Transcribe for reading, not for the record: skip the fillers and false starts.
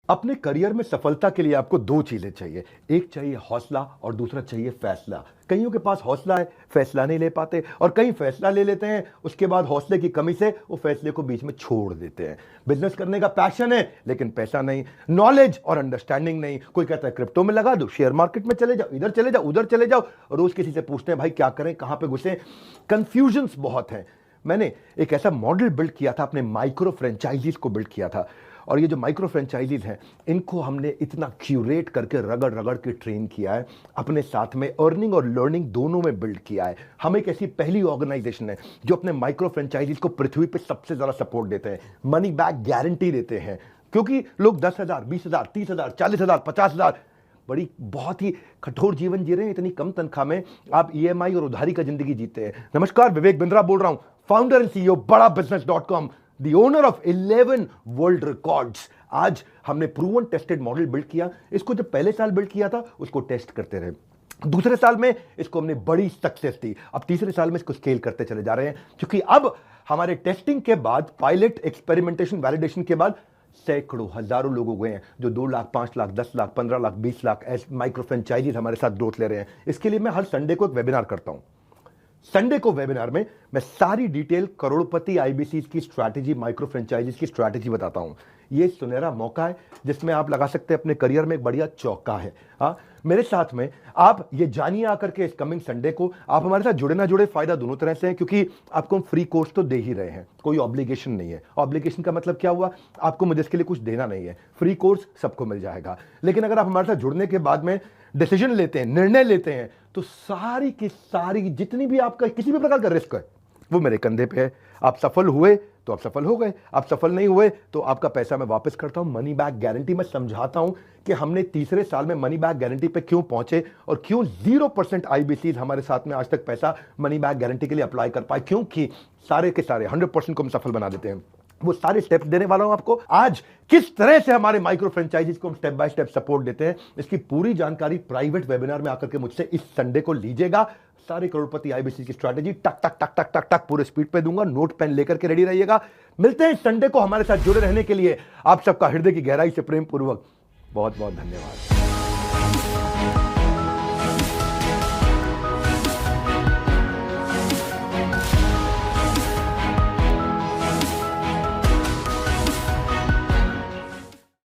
अपने करियर में सफलता के लिए आपको दो चीजें चाहिए। एक चाहिए हौसला और दूसरा चाहिए फैसला। कईयों के पास हौसला है, फैसला नहीं ले पाते, और कई फैसला ले लेते हैं, उसके बाद हौसले की कमी से वो फैसले को बीच में छोड़ देते हैं। बिजनेस करने का पैशन है लेकिन पैसा नहीं, नॉलेज और अंडरस्टैंडिंग नहीं। कोई कहता है क्रिप्टो में लगा दो, शेयर मार्केट में चले जाओ, इधर चले जाओ, उधर चले जाओ, रोज किसी से पूछते हैं भाई क्या करें, कहां पे घुसे। कंफ्यूजन्स बहुत हैं। मैंने एक ऐसा मॉडल बिल्ड किया था, अपने माइक्रो फ्रेंचाइजीज को बिल्ड किया था, और ये जो माइक्रो फ्रेंचाइजीज हैं इनको हमने इतना क्यूरेट करके रगड़ रगड़ के ट्रेन किया है, अपने साथ में अर्निंग और लर्निंग दोनों में बिल्ड किया है। हम एक ऐसी पहली ऑर्गेनाइजेशन है जो अपने माइक्रो फ्रेंचाइजीज को पृथ्वी पे सबसे ज्यादा सपोर्ट देते हैं, मनी बैक गारंटी देते हैं। क्योंकि लोग 10,000, 20,000, 30,000, 40,000, 50,000 बड़ी बहुत ही कठोर जीवन जी रहे हैं, इतनी कम तनख्वाह में आप ईएमआई और उधारी का जिंदगी जीते हैं। नमस्कार, विवेक बिंद्रा बोल रहा हूं, फाउंडर एंड सीईओ बड़ा बिजनेस.com, the owner of 11 world records. आज हमने प्रूवन टेस्टेड मॉडल बिल्ड किया। इसको जब पहले साल बिल्ड किया था उसको टेस्ट करते रहे, दूसरे साल में इसको हमने बड़ी सक्सेस दी, अब तीसरे साल में इसको स्केल करते चले जा रहे हैं। क्योंकि अब हमारे टेस्टिंग के बाद, पायलट, एक्सपेरिमेंटेशन, वैलिडेशन के बाद सैकड़ों, हजारों लोग हो गए हैं जो 2 लाख, 5 लाख, 10 लाख, 15 लाख, 20 लाख ऐसे माइक्रो फ्रेंचाइजीज हमारे साथ ग्रोथ ले रहे हैं। इसके लिए मैं हर संडे को एक वेबिनार करता हूं। संडे को वेबिनार में मैं सारी डिटेल करोड़पति आईबीसीज की स्ट्रैटेजी, माइक्रो फ्रेंचाइजीज की स्ट्रैटेजी बताता हूं। ये सुनहरा मौका है जिसमें आप लगा सकते हैं अपने करियर में एक बढ़िया चौका है। मेरे साथ में आप ये जानिए आकर के इस कमिंग संडे को। आप हमारे साथ जुड़े ना जुड़े, फायदा दोनों तरह से है, क्योंकि आपको हम फ्री कोर्स तो दे ही रहे हैं, कोई ऑब्लिगेशन नहीं है। ऑब्लिगेशन का मतलब क्या हुआ, आपको मुझे इसके लिए कुछ देना नहीं है, फ्री कोर्स सबको मिल जाएगा। लेकिन अगर आप हमारे साथ जुड़ने के बाद में डिसीजन लेते हैं, निर्णय लेते हैं, तो सारी की सारी जितनी भी आपका किसी भी प्रकार का रिस्क है वो मेरे कंधे पे है। आप सफल हुए तो आप सफल हो गए, आप सफल नहीं हुए तो आपका पैसा मैं वापस करता हूं। मनी बैक गारंटी मैं समझाता हूं कि हमने तीसरे साल में मनी बैक गारंटी पे क्यों पहुंचे और क्यों 0% आईबीसीज हमारे साथ में आज तक पैसा मनी बैक गारंटी के लिए अप्लाई कर पाए, क्योंकि सारे के सारे 100% को हम सफल बना देते हैं। वो सारे स्टेप्स देने वाला हूं आपको आज। किस तरह से हमारे माइक्रो फ्रेंचाइजीज को हम स्टेप बाय स्टेप सपोर्ट देते हैं, इसकी पूरी जानकारी प्राइवेट वेबिनार में आकर के मुझसे इस संडे को लीजिएगा। सारे करोड़पति आईबीसी की स्ट्रैटेजी टक टक टक टक टक टक पूरे स्पीड पे दूंगा, नोट पेन लेकर के रेडी रहिएगा। मिलते हैं संडे को। हमारे साथ जुड़े रहने के लिए आप सबका हृदय की गहराई से प्रेम पूर्वक बहुत बहुत धन्यवाद।